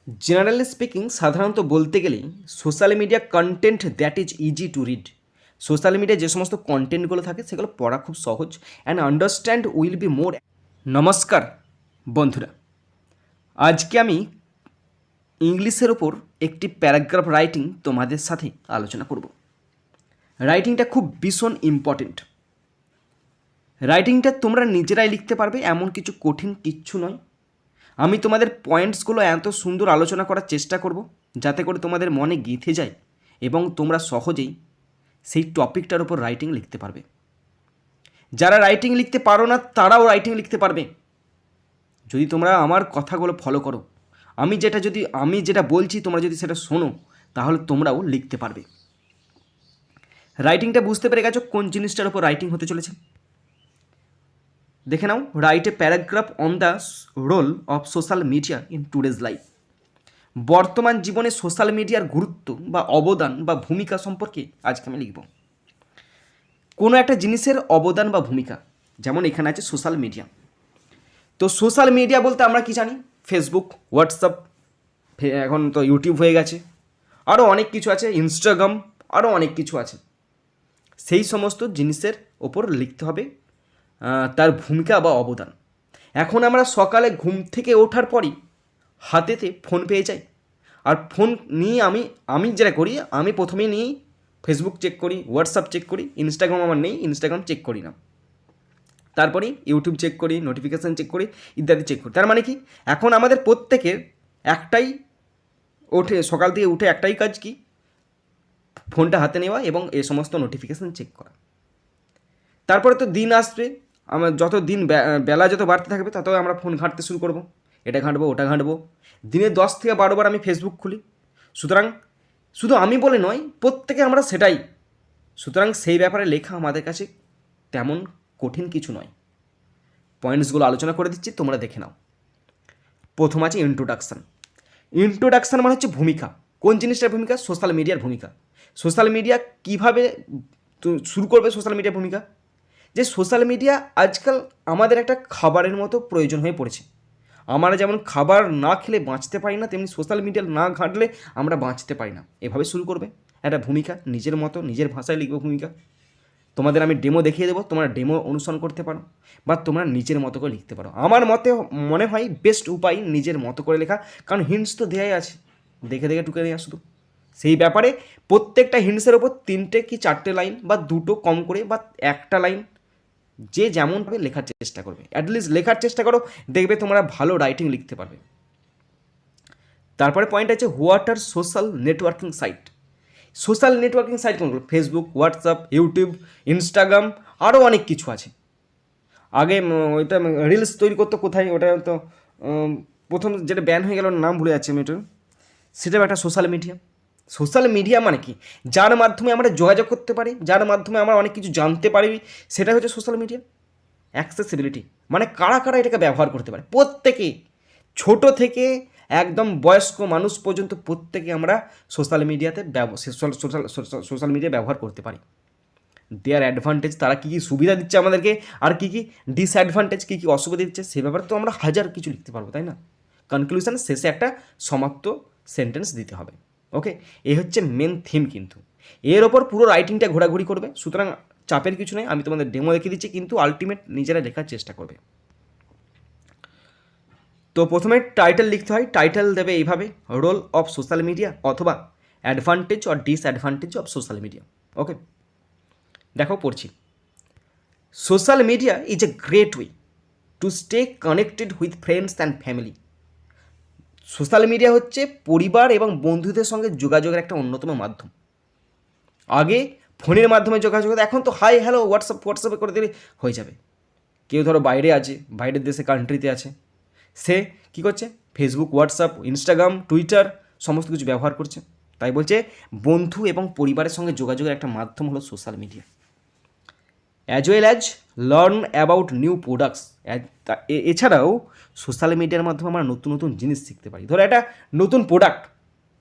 Generally speaking সাধারণত বলতে গেলেই social media content that is easy to read. Social মিডিয়ায় যে সমস্ত কন্টেন্টগুলো থাকে সেগুলো পড়া খুব সহজ and understand will be more. নমস্কার বন্ধুরা, আজকে আমি ইংলিশের ওপর একটি প্যারাগ্রাফ রাইটিং তোমাদের সাথে আলোচনা করব। রাইটিংটা খুব ভীষণ ইম্পর্টেন্ট। রাইটিংটা তোমরা নিজেরাই লিখতে পারবে, এমন কিছু কঠিন কিচ্ছু নয়। আমি তোমাদের পয়েন্টসগুলো এত সুন্দর আলোচনা করার চেষ্টা করব যাতে করে তোমাদের মনে গেঁথে যায় এবং তোমরা সহজেই সেই টপিকটার উপর রাইটিং লিখতে পারবে। যারা রাইটিং লিখতে পারো না তারাও রাইটিং লিখতে পারবে যদি তোমরা আমার কথাগুলো ফলো করো। আমি যেটা বলছি তোমরা যদি সেটা শোনো তাহলে তোমরাও লিখতে পারবে। রাইটিংটা বুঝতে পেরে গেছো কোন জিনিসটার উপর রাইটিং হতে চলেছে? দেখে নাও, write a paragraph on the role of social media in today's life. বর্তমান জীবনে সোশ্যাল মিডিয়ার গুরুত্ব বা অবদান বা ভূমিকা সম্পর্কে আজকে আমি লিখব। কোনো একটা জিনিসের অবদান বা ভূমিকা, যেমন এখানে আছে সোশ্যাল মিডিয়া। তো সোশ্যাল মিডিয়া বলতে আমরা কি জানি? ফেসবুক, হোয়াটসঅ্যাপ, এখন তো ইউটিউব হয়ে গেছে, আরও অনেক কিছু আছে, ইনস্টাগ্রাম, আরও অনেক কিছু আছে। সেই সমস্ত জিনিসের ওপর লিখতে হবে তার ভূমিকা বা অবদান। এখন আমরা সকালে ঘুম থেকে ওঠার পরই হাতেতে ফোন পেয়ে যাই, আর ফোন নিয়ে আমি যেটা করি, আমি প্রথমেই নিয়েই ফেসবুক চেক করি, হোয়াটসঅ্যাপ চেক করি, ইনস্টাগ্রাম আমার নেই, ইনস্টাগ্রাম চেক করি না, তারপরে ইউটিউব চেক করি, নোটিফিকেশান চেক করি, ইত্যাদি চেক করি। তার মানে কি, এখন আমাদের প্রত্যেকের সকাল থেকে উঠে একটাই কাজ, কি? ফোনটা হাতে নেওয়া এবং এই সমস্ত নোটিফিকেশান চেক করা। তারপরে তো দিন আসবে, আমার বেলা যত বাড়তে থাকবে তত আমরা ফোন ঘাঁটতে শুরু করব, এটা ঘাঁটবো ওটা ঘাঁটবো। দিনে 10 থেকে 12 বার আমি ফেসবুক খুলি। সুতরাং শুধু আমি বলে নয়, প্রত্যেকে আমরা সেটাই। সুতরাং সেই ব্যাপারে লেখা আমাদের কাছে তেমন কঠিন কিছু নয়। পয়েন্টসগুলো আলোচনা করে দিচ্ছি, তোমরা দেখে নাও। প্রথম আছে ইন্ট্রোডাকশান। ইন্ট্রোডাকশান মানে হচ্ছে ভূমিকা। কোন জিনিসটার ভূমিকা? সোশ্যাল মিডিয়ার ভূমিকা। সোশ্যাল মিডিয়া কীভাবে শুরু করবে সোশ্যাল মিডিয়ার ভূমিকা? যে সোশ্যাল মিডিয়া আজকাল আমাদের একটা খাবারের মতো প্রয়োজন হয়ে পড়েছে। আমরা যেমন খাবার না খেলে বাঁচতে পারি না, তেমনি সোশ্যাল মিডিয়া না ঘাঁটলে আমরা বাঁচতে পারি না। এভাবে শুরু করবে একটা ভূমিকা, নিজের মতো নিজের ভাষায় লিখবে ভূমিকা। তোমাদের আমি ডেমো দেখিয়ে দেবো, তোমরা ডেমো অনুসরণ করতে পারো বা তোমরা নিজের মতো করে লিখতে পারো। আমার মনে হয় বেস্ট উপায় নিজের মতো করে লেখা, কারণ হিন্টস তো দেয়াই আছে, দেখে দেখে টুকে নেওয়া শুধু। সেই ব্যাপারে প্রত্যেকটা হিন্টসের ওপর 3টে কি 4টে লাইন বা 2টো কম করে বা একটা লাইন, যে যেমনভাবে লেখার চেষ্টা করবে, অ্যাটলিস্ট লেখার চেষ্টা করো, দেখবে তোমরা ভালো রাইটিং লিখতে পারবে। তারপরে পয়েন্ট আছে what are social networking site. Social networking site কোনগুলো? ফেসবুক, হোয়াটসঅ্যাপ, ইউটিউব, ইনস্টাগ্রাম, আরও অনেক কিছু আছে। আগে ওইটা রিলস তৈরি করতো কোথায়, ওটা তো প্রথম যেটা ব্যান হয়ে গেল, নাম ভুলে যাচ্ছে আমি, সেটাও একটা সোশ্যাল মিডিয়া। সোশ্যাল মিডিয়া মানে কি? যার মাধ্যমে আমরা যোগাযোগ করতে পারি, যার মাধ্যমে আমরা অনেক কিছু জানতে পারি, সেটা হচ্ছে সোশ্যাল মিডিয়া। অ্যাক্সেসিবিলিটি মানে কারা কারা এটাকে ব্যবহার করতে পারে, প্রত্যেকে, ছোট থেকে একদম বয়স্ক মানুষ পর্যন্ত প্রত্যেকে আমরা সোশ্যাল মিডিয়াতে সোশ্যাল মিডিয়া ব্যবহার করতে পারি। দেয়ার অ্যাডভান্টেজ, তারা কী কী সুবিধা দিচ্ছে আমাদেরকে, আর কী কী ডিসঅ্যাডভান্টেজ, কী কী অসুবিধা দিচ্ছে, সে ব্যাপারে তো আমরা হাজার কিছু লিখতে পারবো, তাই না? কনক্লুশন শেষে একটা সমাপ্ত সেন্টেন্স দিতে হবে। ওকে, এই হচ্ছে মেন থিম। কিন্তু এর ওপর পুরো রাইটিংটা ঘোরাঘুরি করবে, সুতরাং চাপের কিছু নেই। আমি তোমাদের ডেমো দেখিয়ে দিচ্ছি, কিন্তু আলটিমেট নিজেরা লেখার চেষ্টা করবে। তো প্রথমে টাইটেল লিখতে হয়। টাইটেল দেবে এইভাবে, রোল অফ সোশ্যাল মিডিয়া অথবা advantage or disadvantage of social media. Okay, দেখো পড়ছি। Social media is a great way to stay connected with friends and family. Social media হচ্ছে পরিবার এবং বন্ধুদের সঙ্গে যোগাযোগের একটা অন্যতম মাধ্যম। আগে ফোনের মাধ্যমে যোগাযোগ হতো, এখন তো হাই হ্যালো হোয়াটসঅ্যাপে করে দিলে হয়ে যাবে। কেউ ধরো বাইরে আছে, বাইরের দেশে, কান্ট্রিতে আছে, সে কী করছে? ফেসবুক, হোয়াটসঅ্যাপ, ইনস্টাগ্রাম, টুইটার সমস্ত কিছু ব্যবহার করছে। তাই বলছে বন্ধু এবং পরিবারের সঙ্গে যোগাযোগের একটা মাধ্যম হলো social media. As well as learn about new products. এছাড়াও সোশ্যাল মিডিয়ার মাধ্যমে আমরা নতুন নতুন জিনিস শিখতে পারি। ধরো একটা নতুন প্রোডাক্ট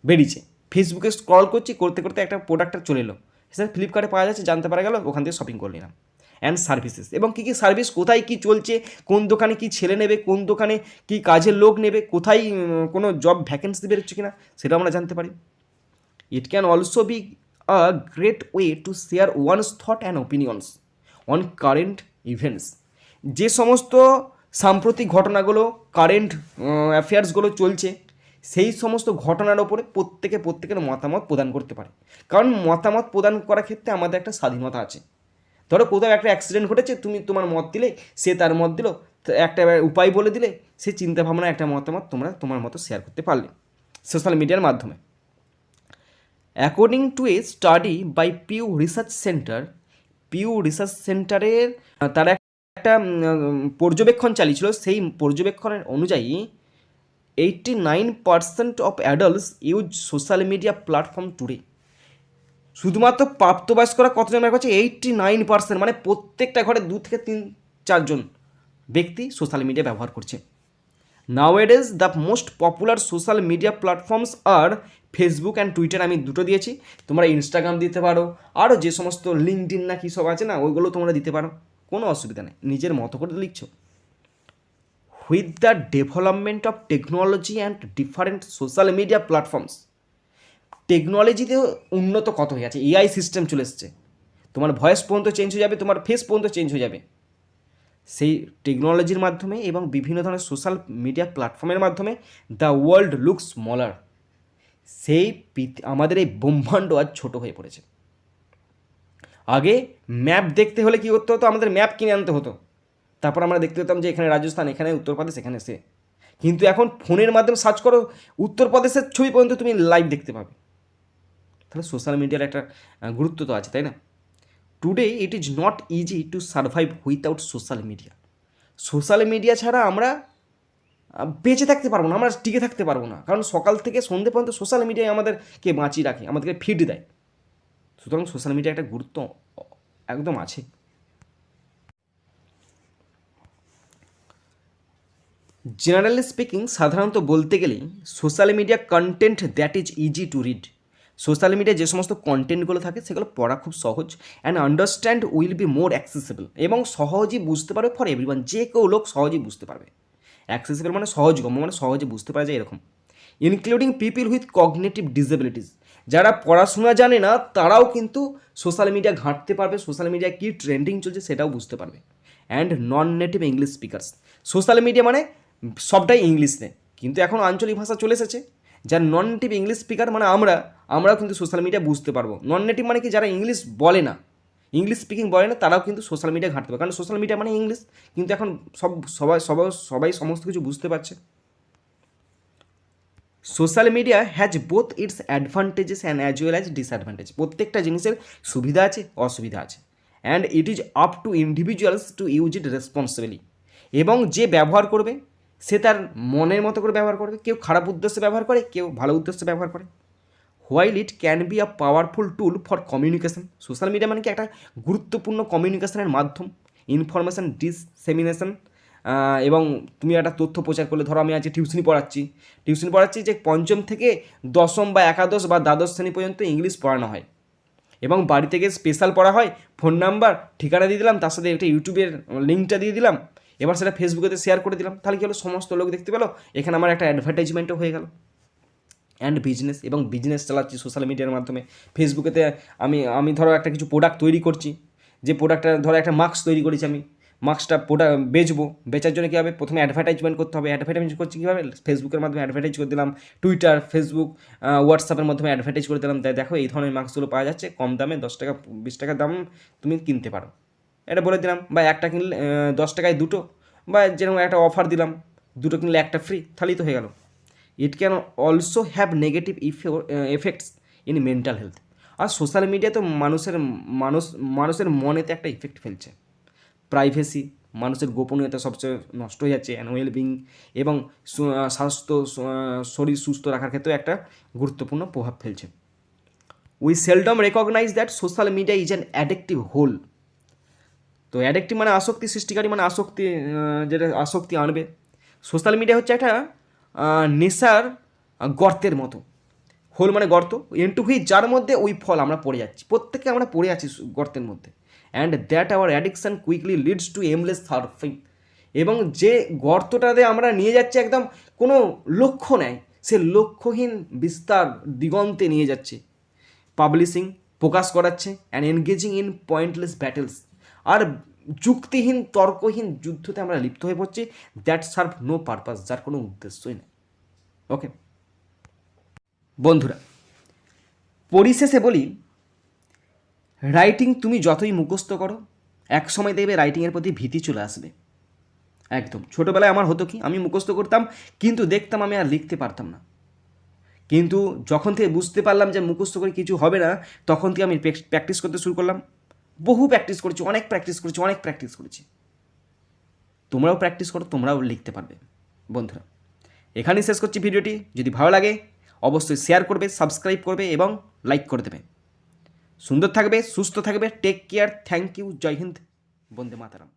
বেরিয়েছে, ফেসবুকে স্ক্রল করতে করতে একটা প্রোডাক্টটা চলে এলো, সেটা ফ্লিপকার্টে পাওয়া যাচ্ছে, জানতে পারা গেল, ওখান থেকে শপিং করে নিলাম। অ্যান্ড সার্ভিসেস, এবং কী কী সার্ভিস, কোথায় কী চলছে, কোন দোকানে কী ছেলে নেবে, কোন দোকানে কী কাজের লোক নেবে, কোথায় কোনো জব ভ্যাকেন্সি বেরোচ্ছে কিনা সেটাও আমরা জানতে পারি। It can also be a great way to share one's thought and opinions on current events. যে সমস্ত সাম্প্রতিক ঘটনাগুলো, কারেন্ট অ্যাফেয়ার্সগুলো চলছে, সেই সমস্ত ঘটনার ওপরে প্রত্যেকের মতামত প্রদান করতে পারে। কারণ মতামত প্রদান করার ক্ষেত্রে আমাদের একটা স্বাধীনতা আছে। ধরো কোথাও একটা অ্যাক্সিডেন্ট ঘটেছে, তুমি তোমার মত দিলে, সে তার মত দিল, একটা উপায় বলে দিলে, সে চিন্তাভাবনা একটা মতামত তোমরা তোমার মতো শেয়ার করতে পারলে সোশ্যাল মিডিয়ার মাধ্যমে। According to a study by Pew research সেন্টারের তারা একটা পর্যবেক্ষণ চালিয়েছিল। সেই পর্যবেক্ষণের অনুযায়ী 89% of adults use social media platform today. শুধুমাত্র প্রাপ্তবয়স্করা কতজন ব্যবহার করছে? 89%, মানে প্রত্যেকটা ঘরে 2 থেকে 3-4 জন ব্যক্তি সোশ্যাল মিডিয়া ব্যবহার করছে। Nowadays the most popular social media platforms are Facebook and Twitter. আমি দুটো দিয়েছি, তোমরা ইনস্টাগ্রাম দিতে পারো, আরও যে সমস্ত লিঙ্কডইন না কী সব আছে না, ওইগুলো তোমরা দিতে পারো, কোনো অসুবিধা নেই, নিজের মতো করে লিখছো। With the development of technology and different social media platforms, টেকনোলজিতে উন্নত কত হয়ে আছে, এআই সিস্টেম চলে এসছে, তোমার ভয়েস পর্যন্ত চেঞ্জ হয়ে যাবে, তোমার ফেস পর্যন্ত চেঞ্জ হয়ে যাবে সেই টেকনোলজির মাধ্যমে, এবং বিভিন্ন ধরনের সোশ্যাল মিডিয়া প্ল্যাটফর্মের মাধ্যমে দ্য ওয়ার্ল্ড লুকস স্মলার। সেই আমাদের এই ব্রহ্মাণ্ড আজ ছোটো হয়ে পড়েছে। আগে ম্যাপ দেখতে হলে কী করতে হতো? আমাদের ম্যাপ কিনে আনতে হতো, তারপর আমরা দেখতে পেতাম যে এখানে রাজস্থান, এখানে উত্তরপ্রদেশ, এখানে সে। কিন্তু এখন ফোনের মাধ্যমে সার্চ করো, উত্তরপ্রদেশের ছবি পর্যন্ত তুমি লাইভ দেখতে পাবে। তাহলে সোশ্যাল মিডিয়ার একটা গুরুত্ব তো আছে, তাই না? Today it is not easy to survive without social media. Social media ছাড়া আমরা বেঁচে থাকতে পারবো না, আমরা টিকে থাকতে পারবো না, কারণ সকাল থেকে সন্ধ্যে পর্যন্ত সোশ্যাল মিডিয়ায় আমাদেরকে বাঁচিয়ে রাখে, আমাদেরকে ফিড দেয়। সুতরাং সোশ্যাল মিডিয়া একটা গুরুত্ব একদম আছে। জেনারেলি স্পিকিং, সাধারণত বলতে গেলেই social media content that is easy to read. Social মিডিয়ায় যে সমস্ত কন্টেন্টগুলো থাকে সেগুলো পড়া খুব সহজ, and understand will be more accessible, এবং সহজেই বুঝতে পারবে ফর এভরিওয়ান, যে কেউ লোক সহজেই বুঝতে পারবে। অ্যাক্সেসিবল মানে সহজগম্য, মানে সহজে বুঝতে পারা যায় এরকম। Including people with cognitive disabilities, যারা পড়াশোনা জানে না তারাও কিন্তু সোশ্যাল মিডিয়া ঘাঁটতে পারবে, সোশ্যাল মিডিয়ায় কী ট্রেন্ডিং চলছে সেটাও বুঝতে পারবে। And non native English speakers, social media মানে সবটাই ইংলিশে, কিন্তু এখন আঞ্চলিক ভাষা চলে এসেছে। যারা নন নেটিভ ইংলিশ স্পিকার মানে আমরাও কিন্তু সোশ্যাল মিডিয়া বুঝতে পারবো। নন নেটিভ মানে কি, যারা ইংলিশ বলে না, ইংলিশ স্পিকিং বলে না, তারাও কিন্তু সোশ্যাল মিডিয়া ঘাঁটতে পারে, কারণ সোশ্যাল মিডিয়া মানে ইংলিশ, কিন্তু এখন সবাই সমস্ত কিছু বুঝতে পারছে। Social media has both it's advantages and as well as disadvantage. প্রত্যেকটা জিনিসের সুবিধা আছে, অসুবিধা আছে, and it is up to individuals to use it responsibly. এবং যে ব্যবহার করবে সে তার মনের মতো করে ব্যবহার করবে, কেউ খারাপ উদ্দেশ্যে ব্যবহার করে, কেউ ভালো উদ্দেশ্যে ব্যবহার করে। While it can be a powerful tool for communication, social media মানে কি একটা গুরুত্বপূর্ণ কমিউনিকেশনের মাধ্যম, ইনফরমেশান ডিসেমিনেশন, এবং তুমি একটা তথ্য প্রচার করলে, ধরো আমি আজকে টিউশনি পড়াচ্ছি যে পঞ্চম থেকে দশম বা একাদশ বা দ্বাদশ শ্রেণী পর্যন্ত ইংলিশ পড়ানো হয়, এবং বাড়ি থেকে স্পেশাল পড়া হয়, ফোন নাম্বার ঠিকানা দিয়ে দিলাম, তার সাথে একটা ইউটিউবের লিঙ্কটা দিয়ে দিলাম, এবার সেটা ফেসবুকেতে শেয়ার করে দিলাম, তাহলে কী হলো, সমস্ত লোক দেখতে পেলো, এখানে আমার একটা অ্যাডভার্টাইজমেন্টও হয়ে গেল। অ্যান্ড বিজনেস, এবং বিজনেস চালাচ্ছি সোশ্যাল মিডিয়ার মাধ্যমে। ফেসবুকেতে আমি ধরো একটা কিছু প্রোডাক্ট তৈরি করছি, যে প্রোডাক্টটা ধরো একটা মাস্ক তৈরি করেছি, আমি মাস্কটা বেচবো, বেচার জন্য কী হবে, প্রথমে অ্যাডভার্টাইজমেন্ট করতে হবে। অ্যাডভার্টাইজমেন্ট করছি কীভাবে, ফেসবুকের মাধ্যমে অ্যাডভার্টাইজ করে দিলাম, টুইটার, ফেসবুক, হোয়াটসঅ্যাপের মাধ্যমে অ্যাডভার্টাইজ করে দিলাম, দেখো এই ধরনের মাস্কগুলো পাওয়া যাচ্ছে কম দামে, 10 টাকা 20 টাকা দাম, তুমি কিনতে পারো, এটা বলে দিলাম। বা একটা কিনলে 10 টাকায় দুটো, বা যেরকম একটা অফার দিলাম, দুটো কিনলে একটা ফ্রি, তাহলেই তো হয়ে গেল। It can also have negative effects in mental health. আর সোশ্যাল মিডিয়া তো মানুষের মনেতে একটা ইফেক্ট ফেলছে। প্রাইভেসি, মানুষের গোপনীয়তা সবচেয়ে নষ্ট হয়ে যাচ্ছে, অ্যান্ড ওয়েলবিং, এবং শরীর সুস্থ রাখার ক্ষেত্রেও একটা গুরুত্বপূর্ণ প্রভাব ফেলছে। We seldom recognise that social media is an addictive hole. তো অ্যাডিকটিভ মানে আসক্তি সৃষ্টিকারী, মানে যেটা আসক্তি আনবে। সোশ্যাল মিডিয়া হচ্ছে একটা নেশার গর্তের মতো, হোল মানে গর্ত, ইনটু হুইচ, যার মধ্যে ওই ফল আমরা পড়ে যাচ্ছি, প্রত্যেকে আমরা পড়ে আছি গর্তের মধ্যে। And that our addiction quickly leads to aimless surfing. এবং যে গর্তটাতে আমরা নিয়ে যাচ্ছি একদম কোনো লক্ষ্য নেই, সে লক্ষ্যহীন বিস্তার দিগন্তে নিয়ে যাচ্ছে। পাবলিশিং ফোকাস করাচ্ছে and engaging in pointless battles, আর যুক্তিহীন তর্কহীন যুদ্ধতে আমরা লিপ্ত হয়ে পড়ছি, দ্যাট সার্ভ নো পারপাস, যার কোনো উদ্দেশ্যই নেই। ওকে বন্ধুরা, পরিশেষে বলি, রাইটিং তুমি যতই মুখস্থ করো, এক সময় দেখবে রাইটিংয়ের প্রতি ভীতি চলে আসবে। একদম ছোটোবেলায় আমার হতো কি, আমি মুখস্থ করতাম কিন্তু দেখতাম আমি আর লিখতে পারতাম না। কিন্তু যখন থেকে বুঝতে পারলাম যে মুখস্থ করে কিছু হবে না, তখন থেকে আমি প্র্যাকটিস করতে শুরু করলাম। বহু প্র্যাকটিস করেছি, অনেক প্র্যাকটিস করেছি। তোমরাও প্র্যাকটিস করো, তোমরাও লিখতে পারবে। বন্ধুরা, এখানেই শেষ করছি ভিডিওটি। যদি ভালো লাগে অবশ্যই শেয়ার করবে, সাবস্ক্রাইব করবে এবং লাইক করে দেবে। সুন্দর থাকবে, সুস্থ থাকবে, টেক কেয়ার, থ্যাংক ইউ, জয় হিন্দ, বন্দে মাতারাম।